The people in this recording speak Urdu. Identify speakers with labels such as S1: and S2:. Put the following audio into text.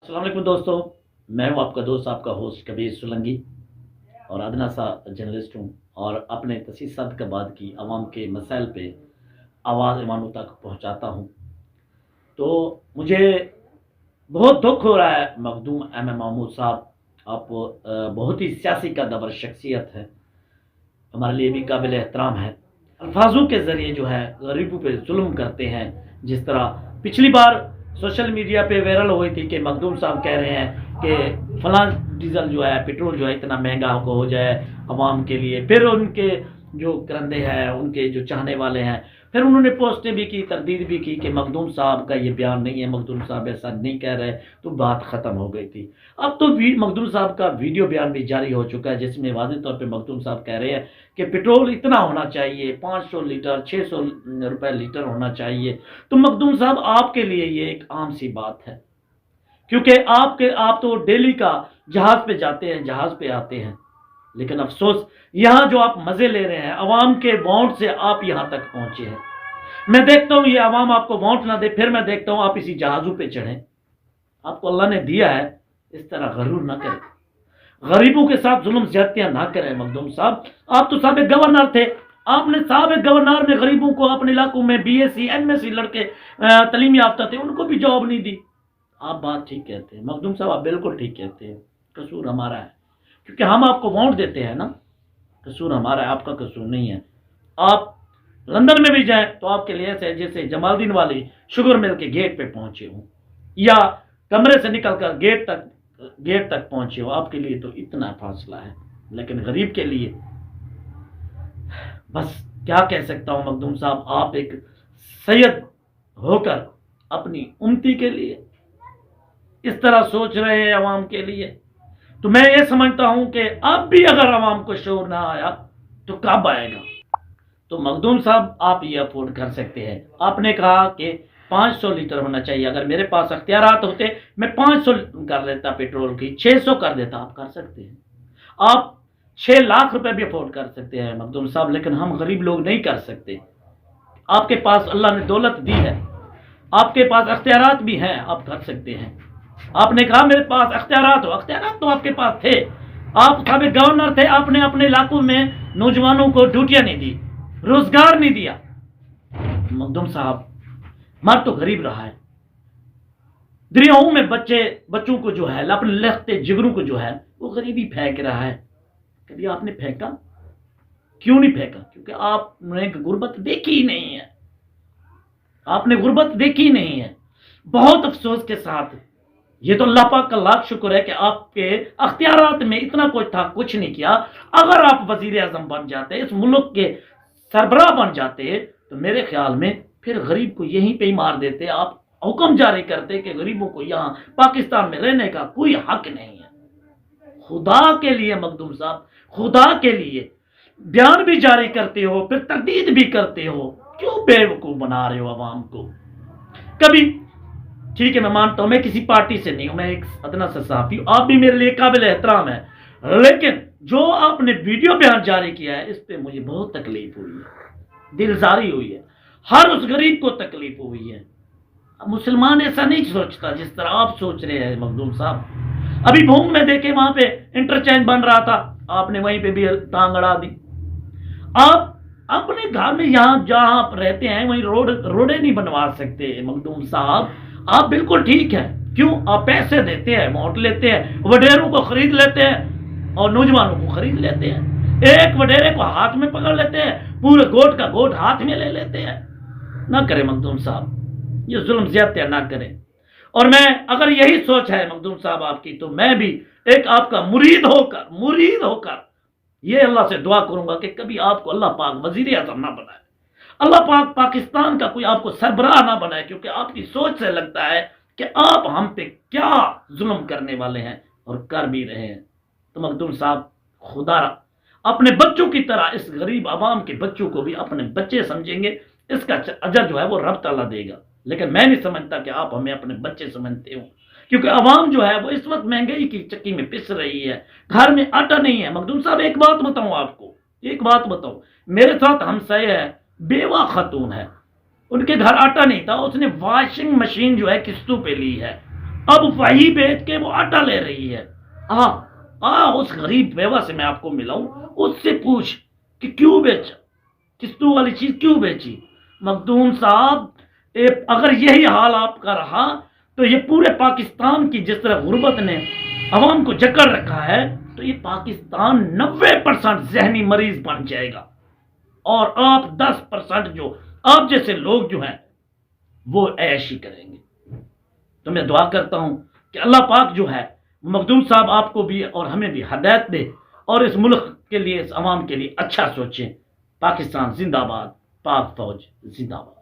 S1: السلام علیکم دوستو، میں ہوں آپ کا دوست، آپ کا ہوسٹ کبیر سولنگی، اور ادنا سا جرنلسٹ ہوں، اور اپنے تسیسات کے بعد کی عوام کے مسائل پہ آواز ایوانوں تک پہنچاتا ہوں۔ تو مجھے بہت دکھ ہو رہا ہے مخدوم ایم محمود صاحب، آپ بہت ہی سیاسی کا دبر شخصیت ہے، ہمارے لیے بھی قابل احترام ہے۔ الفاظوں کے ذریعے جو ہے غریبوں پہ ظلم کرتے ہیں، جس طرح پچھلی بار سوشل میڈیا پہ وائرل ہوئی تھی کہ مخدوم صاحب کہہ رہے ہیں کہ فلاں ڈیزل جو ہے، پیٹرول جو ہے اتنا مہنگا ہو جائے عوام کے لیے، پھر ان کے جو کرندے ہیں، ان کے جو چاہنے والے ہیں، پھر انہوں نے پوسٹیں بھی کی، تردید بھی کی کہ مخدوم صاحب کا یہ بیان نہیں ہے، مخدوم صاحب ایسا نہیں کہہ رہے، تو بات ختم ہو گئی تھی۔ اب تو مخدوم صاحب کا ویڈیو بیان بھی جاری ہو چکا ہے، جس میں واضح طور پہ مخدوم صاحب کہہ رہے ہیں کہ پیٹرول اتنا ہونا چاہیے، 500 لیٹر 600 روپے لیٹر ہونا چاہیے۔ تو مخدوم صاحب، آپ کے لیے یہ ایک عام سی بات ہے، کیونکہ آپ تو ڈیلی کا جہاز پہ جاتے ہیں، جہاز پہ آتے ہیں، لیکن افسوس یہاں جو آپ مزے لے رہے ہیں، عوام کے ووٹ سے آپ یہاں تک پہنچے ہیں۔ میں دیکھتا ہوں یہ عوام آپ کو ووٹ نہ دے، پھر میں دیکھتا ہوں آپ اسی جہازوں پہ چڑھیں۔ آپ کو اللہ نے دیا ہے، اس طرح غرور نہ کریں، غریبوں کے ساتھ ظلم زیادتیاں نہ کریں۔ مخدوم صاحب، آپ تو سابق گورنر تھے، آپ نے سابق گورنر میں غریبوں کو اپنے علاقوں میں B S C M S C لڑکے تعلیم یافتہ تھے، ان کو بھی جاب نہیں دی۔ آپ بات ٹھیک کہتے ہیں مخدوم صاحب، آپ بالکل ٹھیک کہتے ہیں، قصور ہمارا ہے، کیونکہ ہم آپ کو ووٹ دیتے ہیں نا، قصور ہمارا ہے، آپ کا قصور نہیں ہے۔ آپ لندن میں بھی جائیں تو آپ کے لیے ایسے جیسے جمال الدین والی شوگر مل کے گیٹ پہ پہنچے ہوں، یا کمرے سے نکل کر گیٹ تک پہنچے ہو، آپ کے لیے تو اتنا فاصلہ ہے، لیکن غریب کے لیے بس کیا کہہ سکتا ہوں مخدوم صاحب، آپ ایک سید ہو کر اپنی امتی کے لیے اس طرح سوچ رہے ہیں عوام کے لیے، تو میں یہ سمجھتا ہوں کہ اب بھی اگر عوام کو شعور نہ آیا تو کب آئے گا؟ تو مخدوم صاحب، آپ یہ افورڈ کر سکتے ہیں۔ آپ نے کہا کہ 500 لیٹر ہونا چاہیے، اگر میرے پاس اختیارات ہوتے میں 500 کر لیتا پیٹرول کی، 600 کر دیتا۔ آپ کر سکتے ہیں، آپ 6 لاکھ روپے بھی افورڈ کر سکتے ہیں مخدوم صاحب، لیکن ہم غریب لوگ نہیں کر سکتے۔ آپ کے پاس اللہ نے دولت دی ہے، آپ کے پاس اختیارات بھی ہیں، آپ کر سکتے ہیں۔ آپ نے کہا میرے پاس اختیارات ہو، اختیارات تو آپ کے پاس تھے، آپ سابق گورنر تھے، آپ نے اپنے علاقوں میں نوجوانوں کو ڈیوٹیاں نہیں دی، روزگار نہیں دیا۔ مخدوم صاحب، مر تو غریب رہا ہے، دریاؤں میں بچوں کو جو ہے، اپنے لختے جگروں کو جو ہے وہ غریبی پھینک رہا ہے۔ کبھی آپ نے پھینکا؟ کیوں نہیں پھینکا؟ کیونکہ آپ نے غربت دیکھی ہی نہیں ہے، آپ نے غربت دیکھی نہیں ہے۔ بہت افسوس کے ساتھ، یہ تو اللہ پاک کا لاکھ شکر ہے کہ آپ کے اختیارات میں اتنا کچھ تھا، کچھ نہیں کیا۔ اگر آپ وزیر اعظم بن جاتے، اس ملک کے سربراہ بن جاتے، تو میرے خیال میں پھر غریب کو یہیں پہ ہی مار دیتے، آپ حکم جاری کرتے کہ غریبوں کو یہاں پاکستان میں رہنے کا کوئی حق نہیں ہے۔ خدا کے لیے مخدوم صاحب، خدا کے لیے بیان بھی جاری کرتے ہو، پھر تردید بھی کرتے ہو، کیوں بے وقوف بنا رہے ہو عوام کو؟ کبھی ٹھیک ہے، میں مانتا ہوں میں کسی پارٹی سے نہیں ہوں، میں ایک ادنا سا صحافی ہوں، آپ بھی میرے لیے قابل احترام ہے، لیکن جو آپ نے ویڈیو بیان جاری کیا ہے، اس پہ مجھے بہت تکلیف ہوئی ہے، دلزاری ہوئی ہے، ہر اس غریب کو تکلیف ہوئی ہے۔ مسلمان ایسا نہیں سوچتا جس طرح آپ سوچ رہے ہیں مخدوم صاحب۔ ابھی بھونگ میں دیکھے، وہاں پہ انٹرچینج بن رہا تھا، آپ نے وہیں پہ بھی ٹانگ اڑا دی۔ آپ اپنے گھر میں یہاں جہاں آپ رہتے ہیں وہیں روڈیں نہیں بنوا سکتے مخدوم صاحب، آپ بالکل ٹھیک ہے، کیوں؟ آپ پیسے دیتے ہیں، ووٹ لیتے ہیں، وڈیروں کو خرید لیتے ہیں اور نوجوانوں کو خرید لیتے ہیں، ایک وڈیرے کو ہاتھ میں پکڑ لیتے ہیں، پورے گوٹ کا گوٹ ہاتھ میں لے لیتے ہیں۔ نہ کریں مخدوم صاحب، یہ ظلم زیادتیاں نہ کریں۔ اور میں اگر یہی سوچ ہے مخدوم صاحب آپ کی، تو میں بھی ایک آپ کا مرید ہو کر یہ اللہ سے دعا کروں گا کہ کبھی آپ کو اللہ پاک وزیر اعظم نہ بنائے، اللہ پاک پاکستان کا کوئی آپ کو سربراہ نہ بنائے، کیونکہ آپ کی سوچ سے لگتا ہے کہ آپ ہم پہ کیا ظلم کرنے والے ہیں اور کر بھی رہے ہیں۔ تو مخدوم صاحب، خدا اپنے بچوں کی طرح اس غریب عوام کے بچوں کو بھی اپنے بچے سمجھیں گے، اس کا اجر جو ہے وہ رب تعالیٰ دے گا، لیکن میں نہیں سمجھتا کہ آپ ہمیں اپنے بچے سمجھتے ہو، کیونکہ عوام جو ہے وہ اس وقت مہنگائی کی چکی میں پس رہی ہے، گھر میں آٹا نہیں ہے۔ مخدوم صاحب، ایک بات بتاؤں آپ کو، ایک بات بتاؤں، میرے ساتھ ہمسائے ہے، بیوہ خاتون ہے، ان کے گھر آٹا نہیں تھا، اس نے واشنگ مشین جو ہے قسطوں پہ لی ہے، اب وہی بیچ کے وہ آٹا لے رہی ہے. اس غریب بیوہ سے میں آپ کو ملاؤں, اس سے پوچھ کہ کیوں بیچا, کستو والی چیز کیوں بیچی. مخدوم صاحب, اگر یہی حال آپ کا رہا تو یہ پورے پاکستان کی جس طرح غربت نے عوام کو جکڑ رکھا ہے, تو یہ پاکستان 90% ذہنی مریض بن جائے گا, اور آپ 10% جو آپ جیسے لوگ جو ہیں وہ عیشی کریں گے. تو میں دعا کرتا ہوں کہ اللہ پاک جو ہے مخدوم صاحب آپ کو بھی اور ہمیں بھی ہدایت دے, اور اس ملک کے لیے, اس عوام کے لیے اچھا سوچیں. پاکستان زندہ باد, پاک فوج زندہ باد.